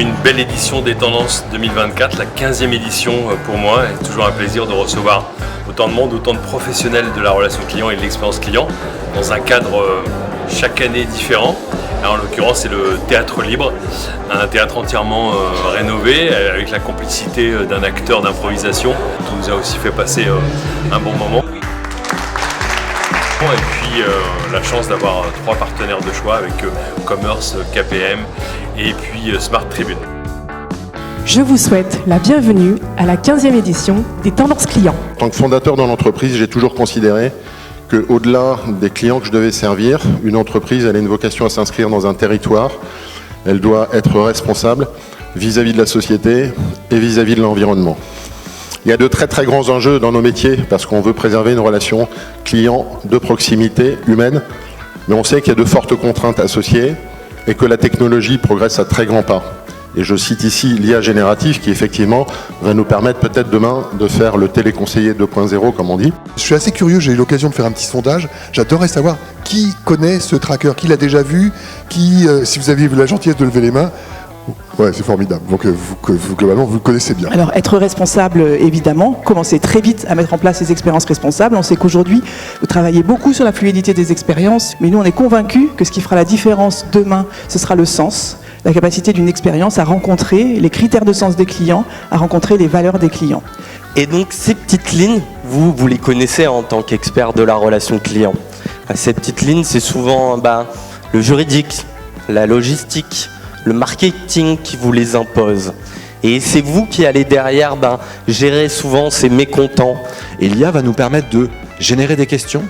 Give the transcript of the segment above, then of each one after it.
Une belle édition des Tendances 2024, la 15e édition pour moi. C'est toujours un plaisir de recevoir autant de monde, autant de professionnels de la relation client et de l'expérience client dans un cadre chaque année différent. Alors, en l'occurrence, c'est le Théâtre Libre, un théâtre entièrement rénové avec la complicité d'un acteur d'improvisation qui nous a aussi fait passer un bon moment. Et puis la chance d'avoir 3 partenaires de choix avec Commerce, KPM et puis Smart Tribune. Je vous souhaite la bienvenue à la 15e édition des Tendances Clients. En tant que fondateur dans l'entreprise, j'ai toujours considéré qu'au-delà des clients que je devais servir, une entreprise elle a une vocation à s'inscrire dans un territoire. Elle doit être responsable vis-à-vis de la société et vis-à-vis de l'environnement. Il y a de très très grands enjeux dans nos métiers parce qu'on veut préserver une relation client de proximité humaine, mais on sait qu'il y a de fortes contraintes associées et que la technologie progresse à très grands pas. Et je cite ici l'IA générative qui effectivement va nous permettre peut-être demain de faire le téléconseiller 2.0 comme on dit. Je suis assez curieux, j'ai eu l'occasion de faire un petit sondage. J'adorerais savoir qui connaît ce tracker, qui l'a déjà vu, qui, si vous aviez eu la gentillesse de lever les mains. Ouais, c'est formidable. Donc globalement, vous le connaissez bien. Alors, être responsable, évidemment, commencer très vite à mettre en place ces expériences responsables. On sait qu'aujourd'hui, vous travaillez beaucoup sur la fluidité des expériences, mais nous, on est convaincus que ce qui fera la différence demain, ce sera le sens, la capacité d'une expérience à rencontrer les critères de sens des clients, à rencontrer les valeurs des clients. Et donc, ces petites lignes, vous les connaissez en tant qu'expert de la relation client. Ces petites lignes, c'est souvent le juridique, la logistique, le marketing qui vous les impose. Et c'est vous qui allez derrière gérer souvent ces mécontents. Et l'IA va nous permettre de générer des questions,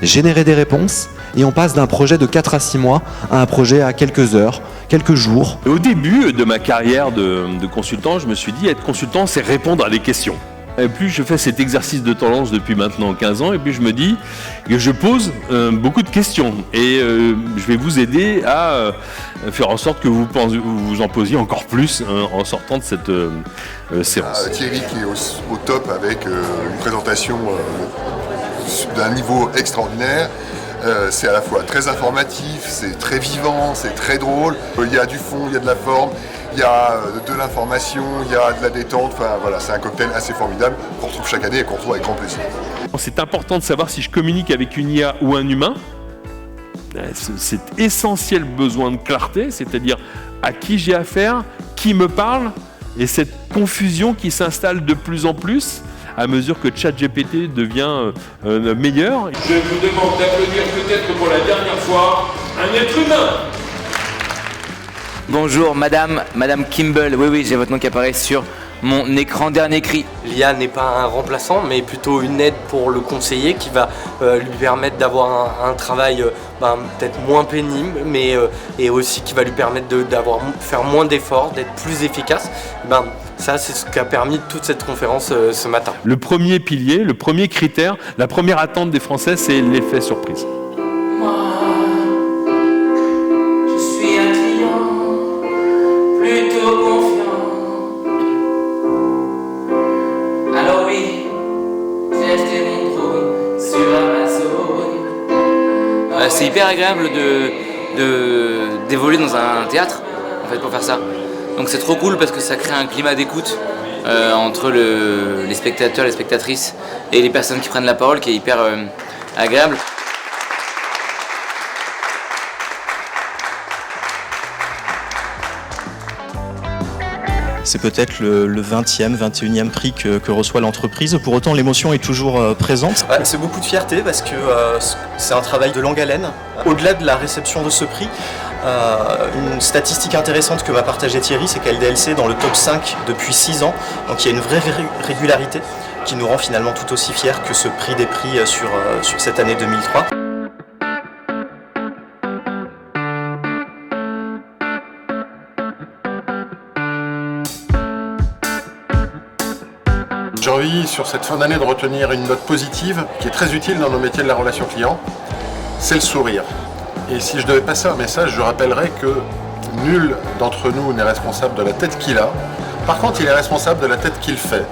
générer des réponses, et on passe d'un projet de 4 à 6 mois à un projet à quelques heures, quelques jours. Au début de ma carrière de consultant, je me suis dit être consultant, c'est répondre à des questions. Et plus je fais cet exercice de tendance depuis maintenant 15 ans, et puis je me dis que je pose beaucoup de questions. Et je vais vous aider à faire en sorte que vous en posiez encore plus en sortant de cette séance. Thierry qui est au top avec une présentation d'un niveau extraordinaire. C'est à la fois très informatif, c'est très vivant, c'est très drôle. Il y a du fond, il y a de la forme. Il y a de l'information, il y a de la détente, enfin voilà, c'est un cocktail assez formidable qu'on retrouve chaque année et qu'on retrouve avec grand plaisir. C'est important de savoir si je communique avec une IA ou un humain. Cet essentiel besoin de clarté, c'est-à-dire à qui j'ai affaire, qui me parle, et cette confusion qui s'installe de plus en plus à mesure que ChatGPT devient meilleur. Je vous demande d'applaudir peut-être pour la dernière fois un être humain. Bonjour, Madame Kimball. Oui, j'ai votre nom qui apparaît sur mon écran. Dernier cri. L'IA n'est pas un remplaçant, mais plutôt une aide pour le conseiller qui va lui permettre d'avoir un travail peut-être moins pénible, mais et aussi qui va lui permettre faire moins d'efforts, d'être plus efficace. Ça, c'est ce qu'a permis toute cette conférence ce matin. Le premier pilier, le premier critère, la première attente des Français, c'est l'effet surprise. C'est hyper agréable d'évoluer dans un théâtre en fait, pour faire ça. Donc c'est trop cool parce que ça crée un climat d'écoute entre les spectateurs, les spectatrices et les personnes qui prennent la parole qui est hyper agréable. C'est peut-être le 20e, 21e prix que reçoit l'entreprise. Pour autant, l'émotion est toujours présente. C'est beaucoup de fierté parce que c'est un travail de longue haleine. Au-delà de la réception de ce prix, une statistique intéressante que m'a partagée Thierry, c'est qu'LDLC est dans le top 5 depuis 6 ans. Donc il y a une vraie régularité qui nous rend finalement tout aussi fiers que ce prix des prix sur cette année 2003. J'ai envie, sur cette fin d'année, de retenir une note positive qui est très utile dans nos métiers de la relation client, c'est le sourire. Et si je devais passer un message, je rappellerais que nul d'entre nous n'est responsable de la tête qu'il a. Par contre, il est responsable de la tête qu'il fait.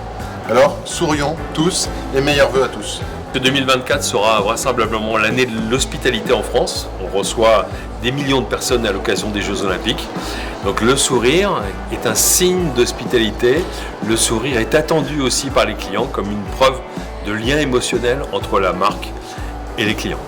Alors, sourions tous et meilleurs vœux à tous. 2024 sera vraisemblablement l'année de l'hospitalité en France. On reçoit des millions de personnes à l'occasion des Jeux Olympiques. Donc le sourire est un signe d'hospitalité. Le sourire est attendu aussi par les clients comme une preuve de lien émotionnel entre la marque et les clients.